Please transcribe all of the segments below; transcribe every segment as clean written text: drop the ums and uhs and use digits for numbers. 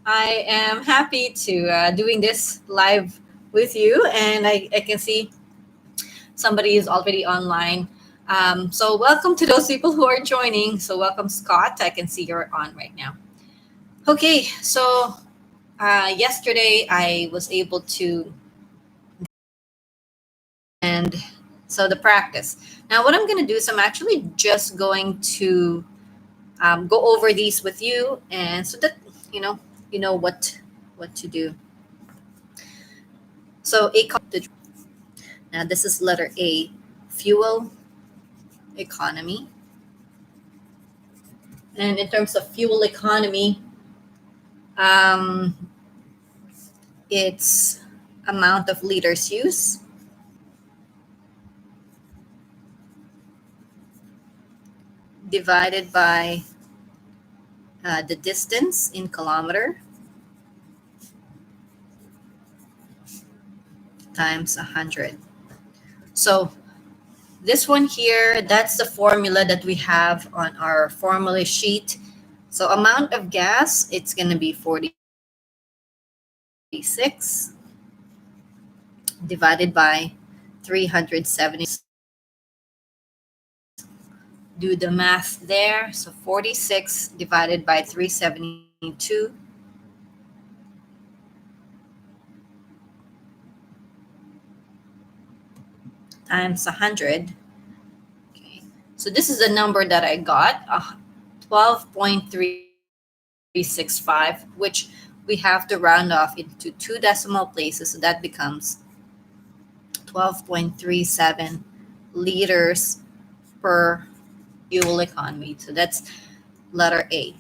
I am happy to doing this live with you, and I can see somebody is already online. So welcome to those people who are joining. So welcome, Scott. I can see you're on right now. Okay, so yesterday I was able to, and so the practice. Now, what I'm going to do is I'm actually just going to go over these with you, and so that you know you know what to do. So now this is letter A, fuel economy, and in terms of fuel economy, um, it's amount of liters used divided by the distance in kilometer times 100. So this one here, that's the formula that we have on our formula sheet. So amount of gas, it's going to be 46 divided by 370. Do the math there. So 46 divided by 372 times 100. Okay. So this is the number that I got, 12.365, which we have to round off into two decimal places. So that becomes 12.37 liters per fuel economy. So that's letter A.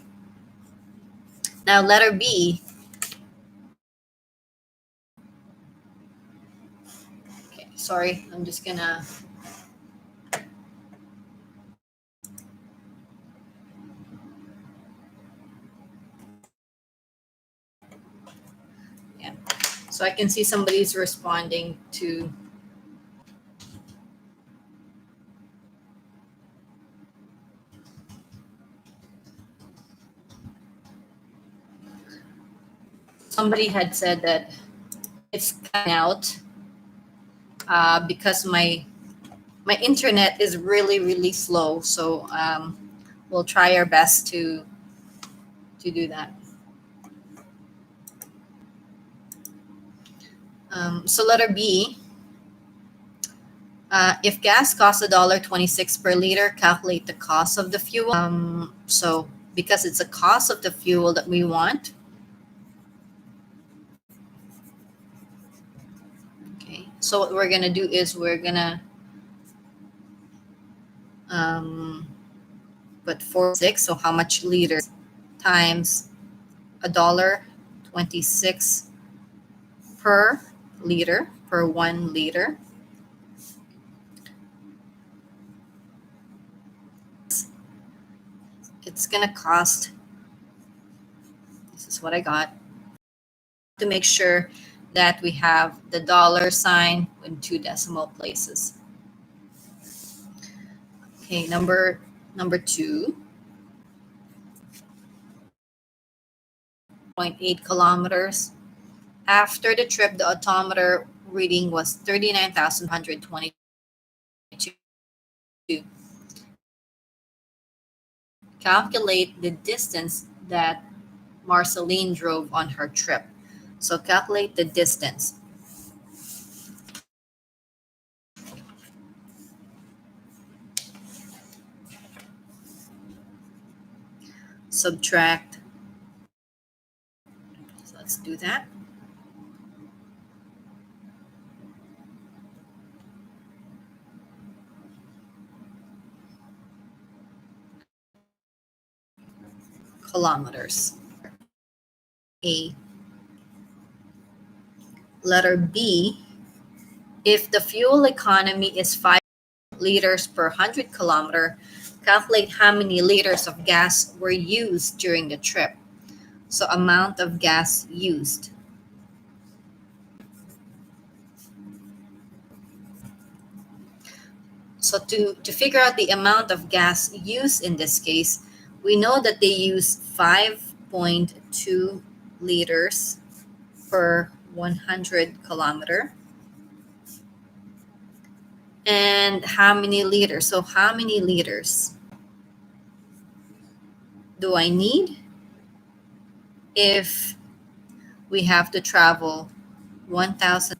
Now, letter B. Okay, sorry, I'm just gonna. Yeah. So I can see somebody's responding to. Somebody had said that it's cutting out because my internet is really slow. So we'll try our best to do that. So letter B. If gas costs $1.26 per liter, calculate the cost of the fuel. So because it's a cost of the fuel that we want. Okay. So what we're gonna do is we're gonna put 46. So how much liters times $1.26 per liter per 1 liter. It's gonna cost. This is what I got. To make sure that we have the dollar sign in two decimal places. Okay, number 2. 0.8 kilometers. After the trip, the odometer reading was 39,122. Calculate the distance that Marceline drove on her trip. So calculate the distance. Subtract. So let's do that. Kilometers. A. Letter B. If the fuel economy is 5 liters per 100 kilometer, calculate how many liters of gas were used during the trip. So amount of gas used. So to figure out the amount of gas used in this case, we know that they use 5.2 liters per 100 kilometer. And how many liters? So how many liters do I need if we have to travel 1,000?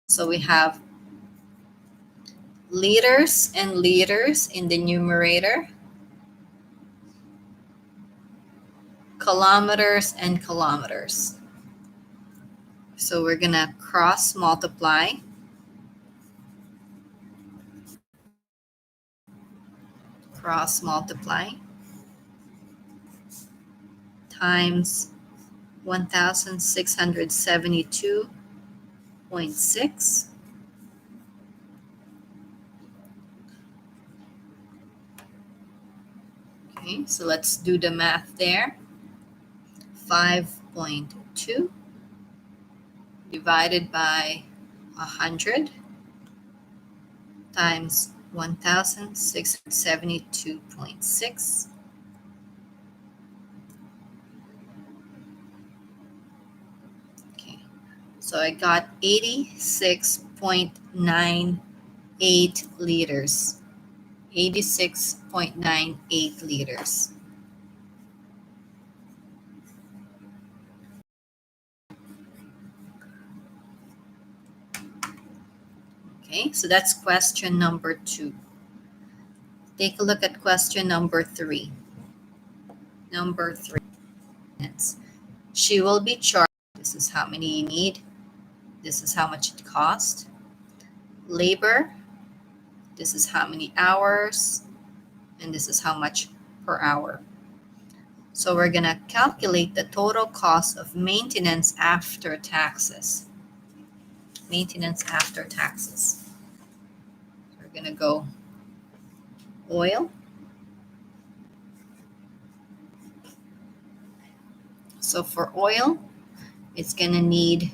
So we have liters and liters in the numerator, kilometers and kilometers. So we're gonna cross multiply. Cross multiply times 1,672.6. Okay, so let's do the math there. 5.2 divided by 100 times 1,672.6. Okay, so I got 86.98 liters. 86.98 liters. Okay, so that's question number 2. Take a look at question number 3. Number 3. She will be charged. This is how many you need. This is how much it costs. Labor. This is how many hours. And this is how much per hour. So we're going to calculate the total cost of maintenance after taxes. Maintenance after taxes. We're going to go oil. So for oil, it's going to need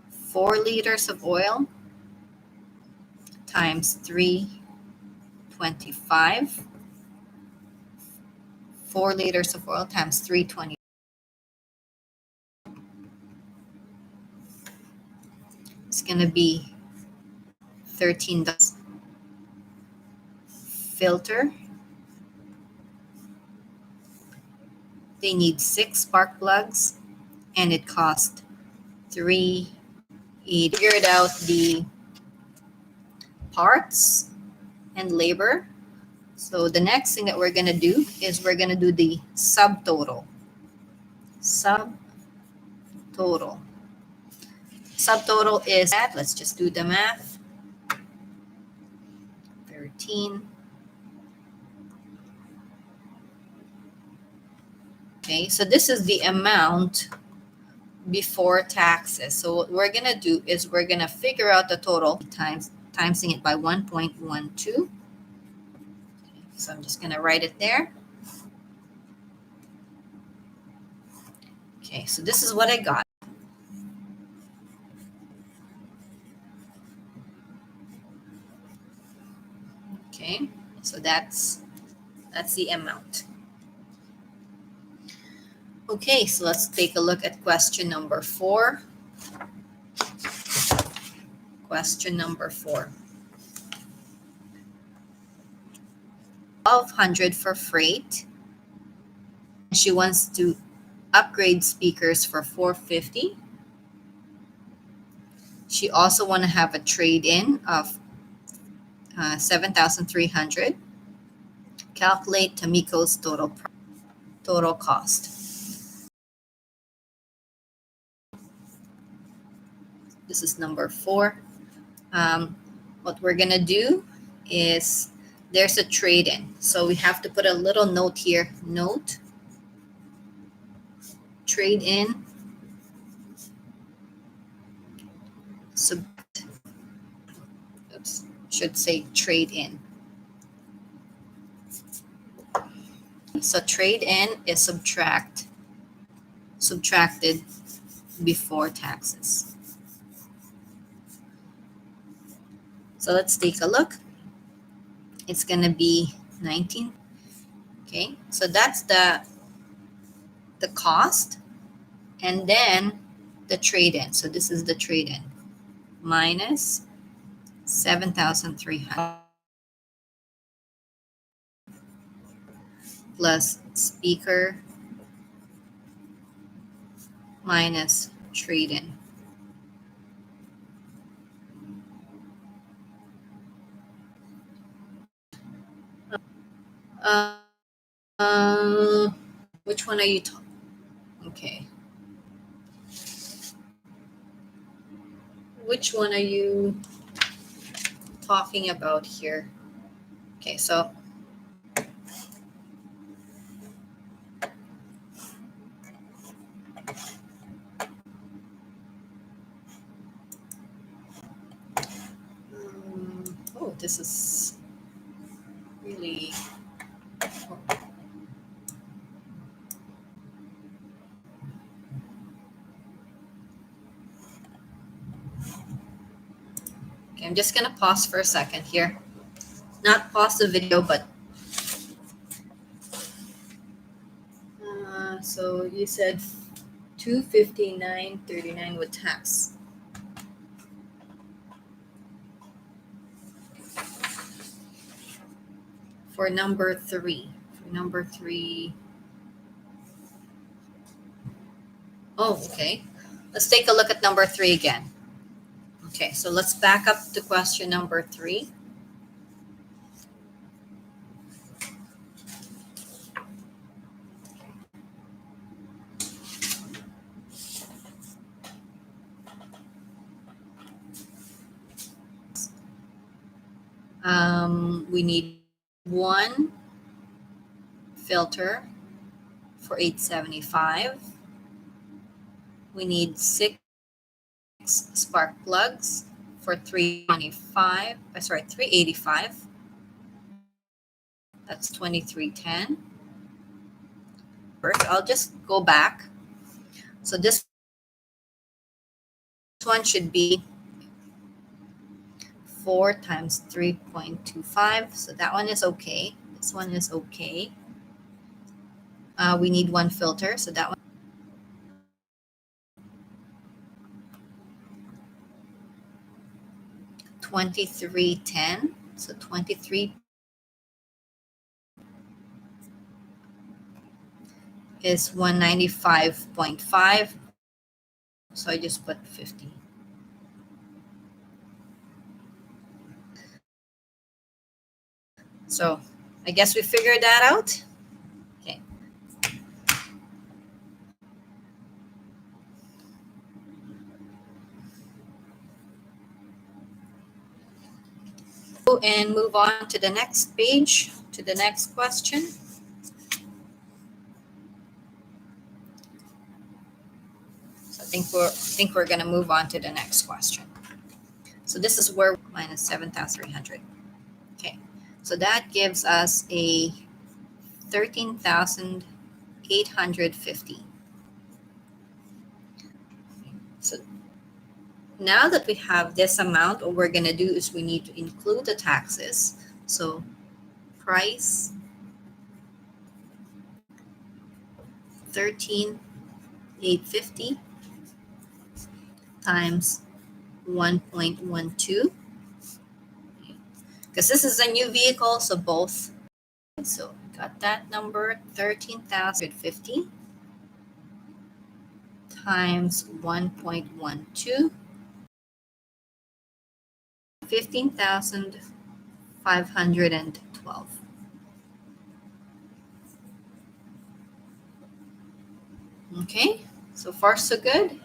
4 liters of oil times 325. 4 liters of oil times 320. It's going to be $13. Filter. They need 6 spark plugs, and it cost $380. Figured out the parts and labor. So the next thing that we're going to do is we're going to do the subtotal. Subtotal. Subtotal is that. Let's just do the math. 13. Okay, so this is the amount before taxes. So what we're going to do is we're going to figure out the total timesing it by 1.12. Okay, so I'm just going to write it there. Okay, so this is what I got. Okay, so that's the amount. Okay, so let's take a look at question number 4. Question number 4. 1,200 for freight. She wants to upgrade speakers for $450. She also want to have a trade-in of $7,300. Calculate Tamiko's total cost. This is number 4. What we're gonna do is there's a trade-in, so we have to put a little note here. Note trade-in. Should say trade-in. So trade-in is subtracted before taxes. So let's take a look. It's going to be 19. Okay, so that's the cost, and then the trade-in. So this is the trade-in minus 7,300 plus speaker minus trade-in. Uh, which one are you talking? Okay. Which one are you talking about here? Okay, so oh, this is really okay. I'm just gonna pause for a second here. Not pause the video, but so you said 259.39 with tax. For number three. Oh, okay. Let's take a look at number 3 again. Okay, so let's back up to question number 3. We need one filter for 875. We need 6 spark plugs for 385. That's 2310. First, I'll just go back. So this one should be 4 times 3.25. So that one is okay. This one is okay. We need one filter. So that one. 2310. So 23 is 195.5. So I just put 50. So I guess we figured that out. Okay. And move on to the next page, to the next question. So I think we're gonna move on to the next question. So this is where minus 7,300. Okay, so that gives us a 13,850. So now that we have this amount, what we're gonna do is we need to include the taxes. So price 13,850 times 1.12, because this is a new vehicle, so both. So got that number, 13,050 times 1.12, 15,512. Okay, so far so good.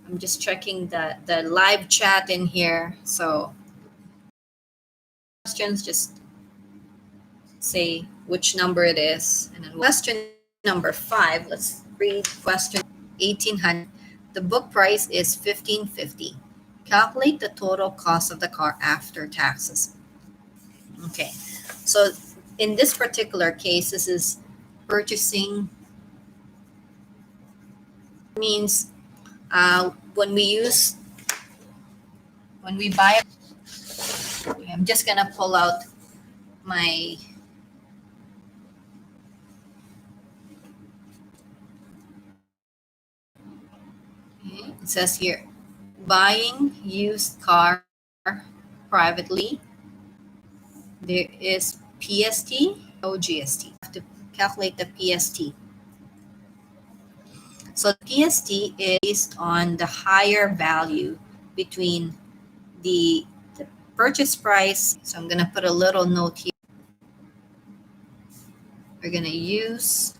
I'm just checking the live chat in here. So questions, just say which number it is. And then question number 5, let's read question 1800. The book price is 1550. Calculate the total cost of the car after taxes. Okay, so in this particular case, this is purchasing, means when we use when we buy, I'm just gonna pull out my it says here, buying used car privately. There is PST, no GST. You have to calculate the PST. So the PST is based on the higher value between the purchase price. So I'm gonna put a little note here. We're gonna use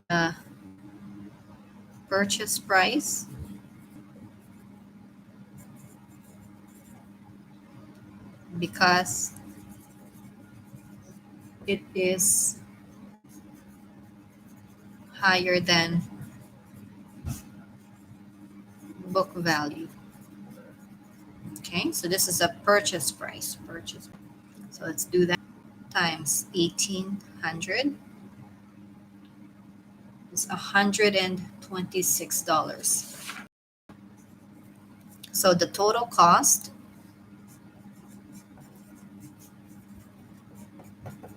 the purchase price because it is higher than book value. Okay, so this is a purchase price. So let's do that times 1,800. It's $126. So the total cost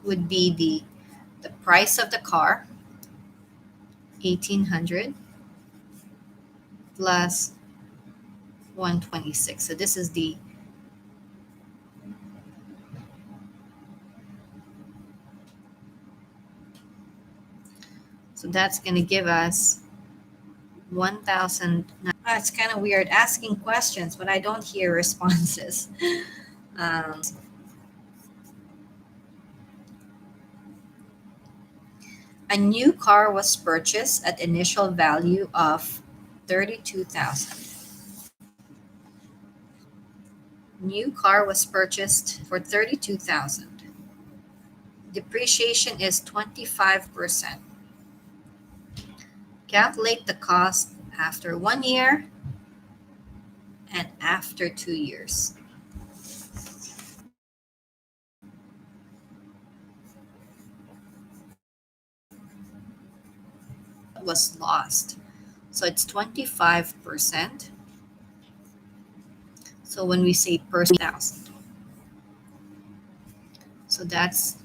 would be the price of the car, 1,800 plus 126. So this is the so that's going to give us 1,000. It's kind of weird asking questions, but I don't hear responses. A new car was purchased at initial value of 32,000. New car was purchased for 32,000. Depreciation is 25%. Calculate the cost after 1 year and after 2 years. Was lost. So it's 25%. So when we say per 1,000. So let's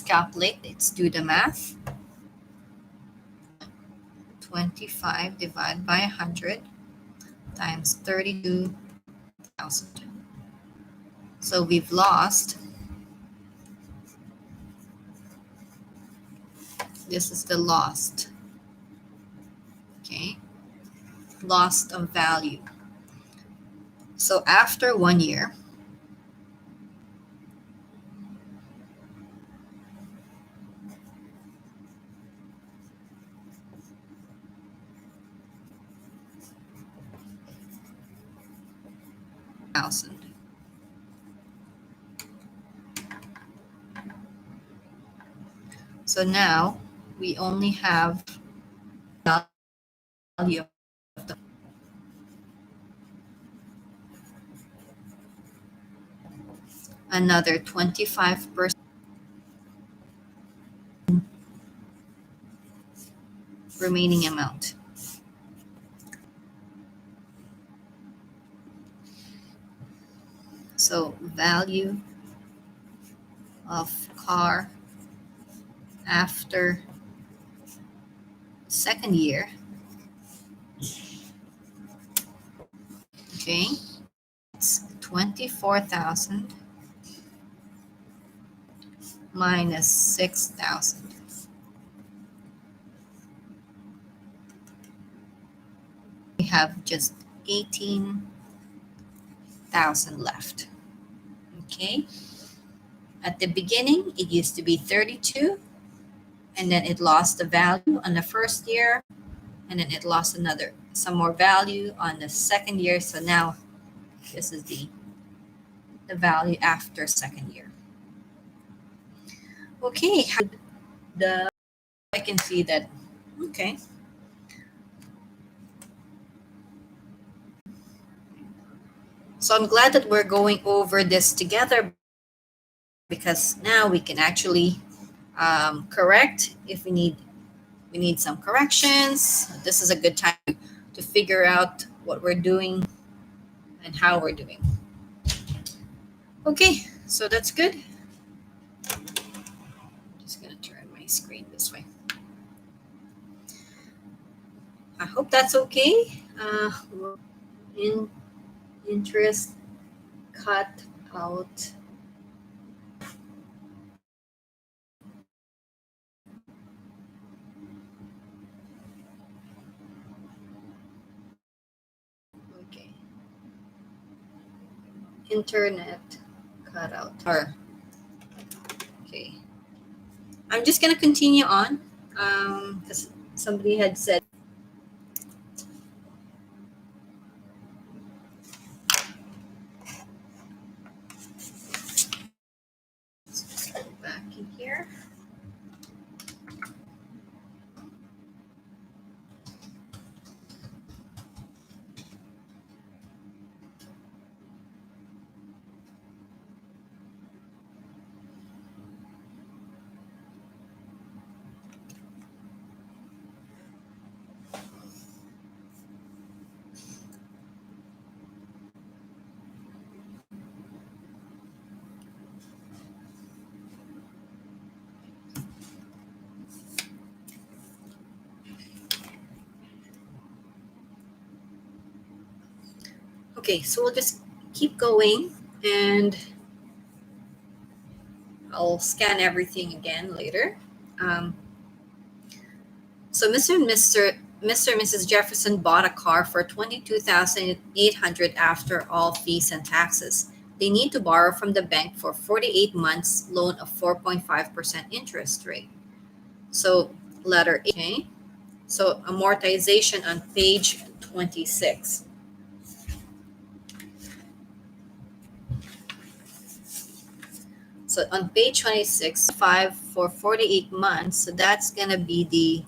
calculate. Let's do the math. 25 divided by 100 times 32,000. So we've lost. This is the lost. Okay. Lost of value. So after 1 year, thousand. So now we only have value of the another 25% remaining amount. So value of car after second year. Okay, it's 24,000 minus 6,000. We have just 18,000 left. Okay. At the beginning, it used to be 32, and then it lost the value on the first year, and then it lost some more value on the second year. So now this is the value after second year. Okay, I can see that. Okay. So I'm glad that we're going over this together because now we can actually correct if we need some corrections. This is a good time to figure out what we're doing and how we're doing. Okay, so that's good. Just gonna turn my screen this way. I hope that's okay. In interest cut out. Okay. Internet cut out. Or okay. I'm just gonna continue on. Because somebody had said. Let's go back in here. Okay, so we'll just keep going and I'll scan everything again later. Um, so Mr. and Mrs. Jefferson bought a car for $22,800 after all fees and taxes. They need to borrow from the bank for 48 months loan of 4.5% interest rate. So letter A. Okay. So amortization on page 26. So on page 26, 5 for 48 months, so that's going to be the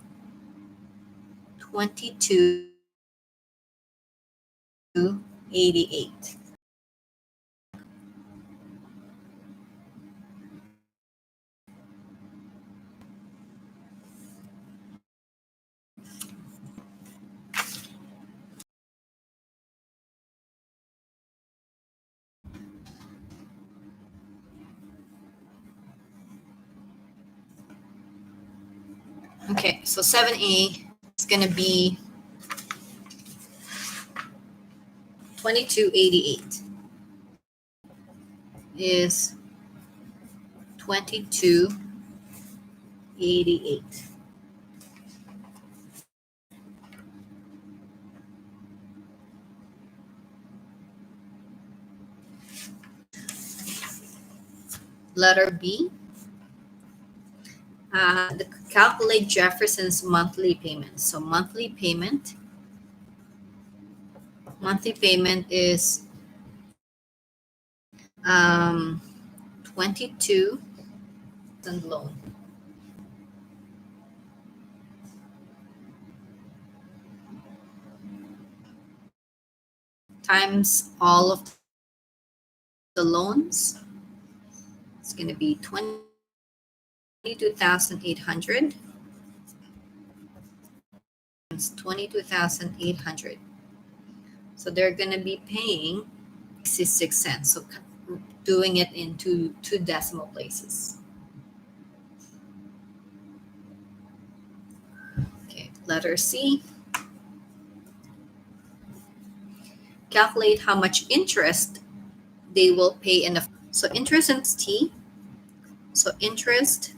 2288. Okay, so 7A is going to be 2288 is 2288. Letter B, calculate Jefferson's monthly payment. So monthly payment is 22 and loan times all of the loans. It's going to be 22,800 times 22,800. So they're going to be paying 66 cents. So doing it into two decimal places. Okay, letter C. Calculate how much interest they will pay in the. So interest is T. So interest.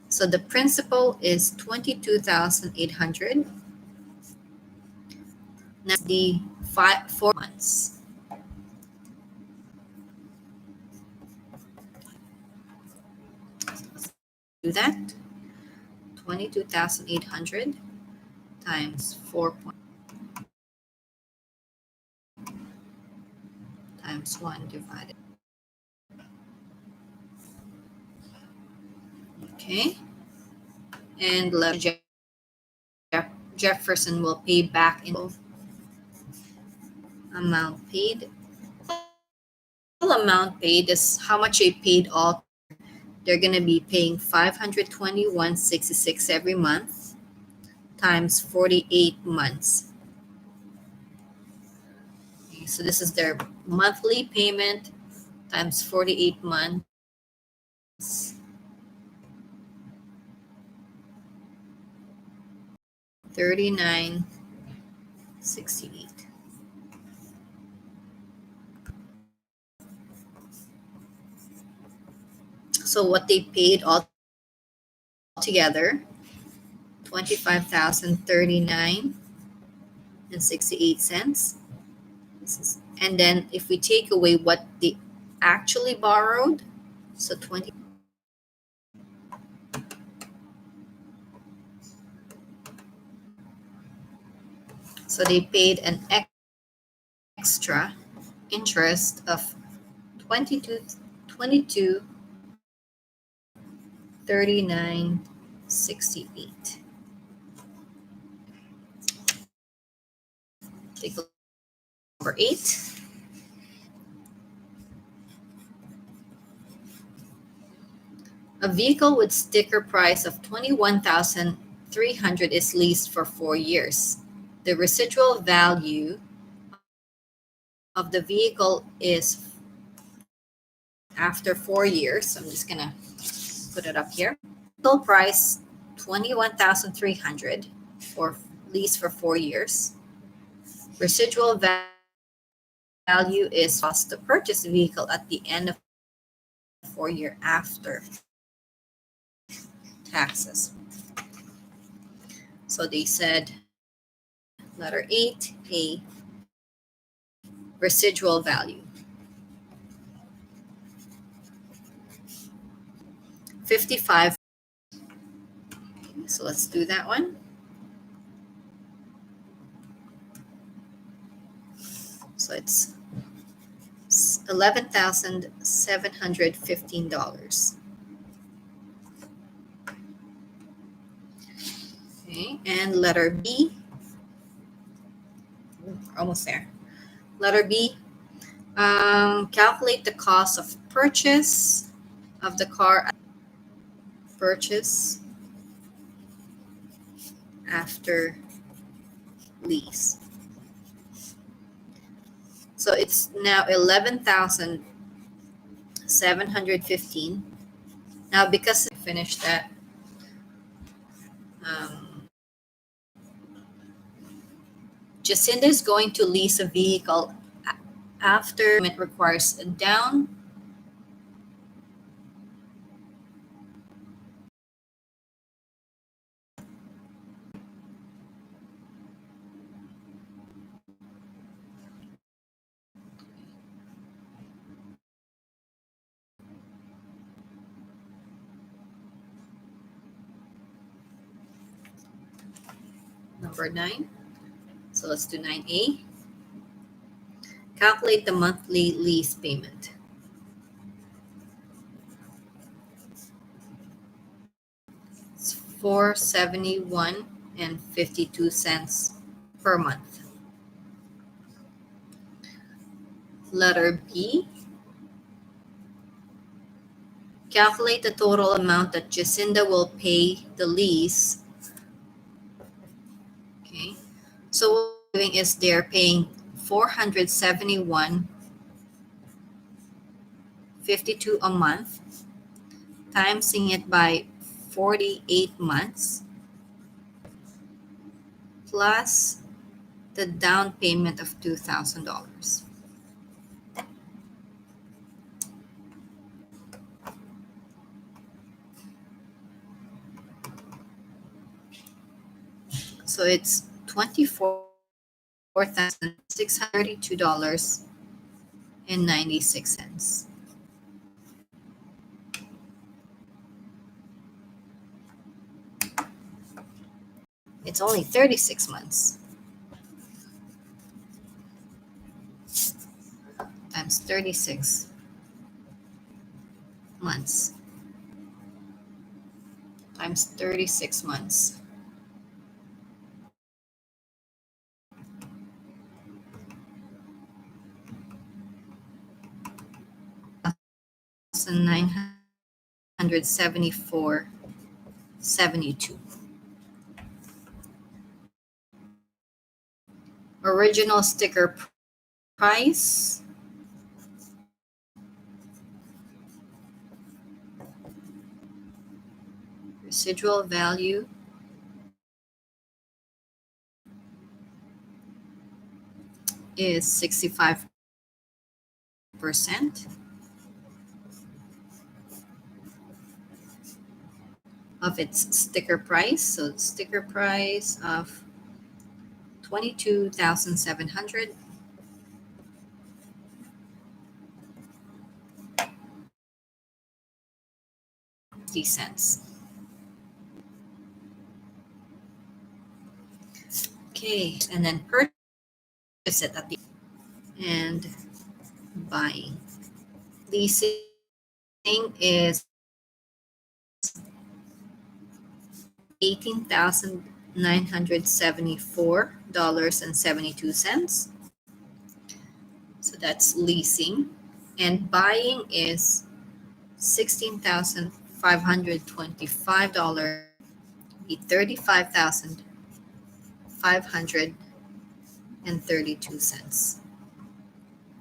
So the principal is 22,800. Now the 4 months. Do that. 22,800 times 4 times 1 divided. Okay. And Jefferson will pay back in amount paid. Total amount paid is how much they paid all. They're going to be paying $521.66 every month times 48 months. Okay, so this is their monthly payment times 48 months. 39.68. So what they paid all together, 25,039 and 68 cents. And then if we take away what they actually borrowed, so 20. So they paid an extra interest of 22 39.68. Take a look at number 8. A vehicle with sticker price of 21,300 is leased for 4 years. The residual value of the vehicle is after 4 years. So I'm just gonna put it up here. Total price 21,300 for lease for 4 years. Residual value is cost to purchase vehicle at the end of 4 year after taxes. So they said letter 8A, residual value. 55. So let's do that one. So it's $11,715. Okay, and letter B. Almost there. Letter B. Calculate the cost of purchase of the car. Purchase after lease. So it's now 11,715. Now because I finished that, Jacinda is going to lease a vehicle after it requires a down number 9. So let's do 9A. Calculate the monthly lease payment. It's $471.52 per month. Letter B. Calculate the total amount that Jacinda will pay the lease. Okay. So what we're doing is they're paying $471.52 a month, timesing it by 48 months, plus the down payment of $2,000. So it's $24,632.96. It's only 36 months. Times 36 months. Times 36 months. $974.72. Original sticker price residual value is 65% of its sticker price. So sticker price of 22,700 cents. Okay, and then purchase it at the and buying. Leasing is $18,974.72. So that's leasing. And buying is $16,525, be 35,532 cents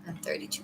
and 32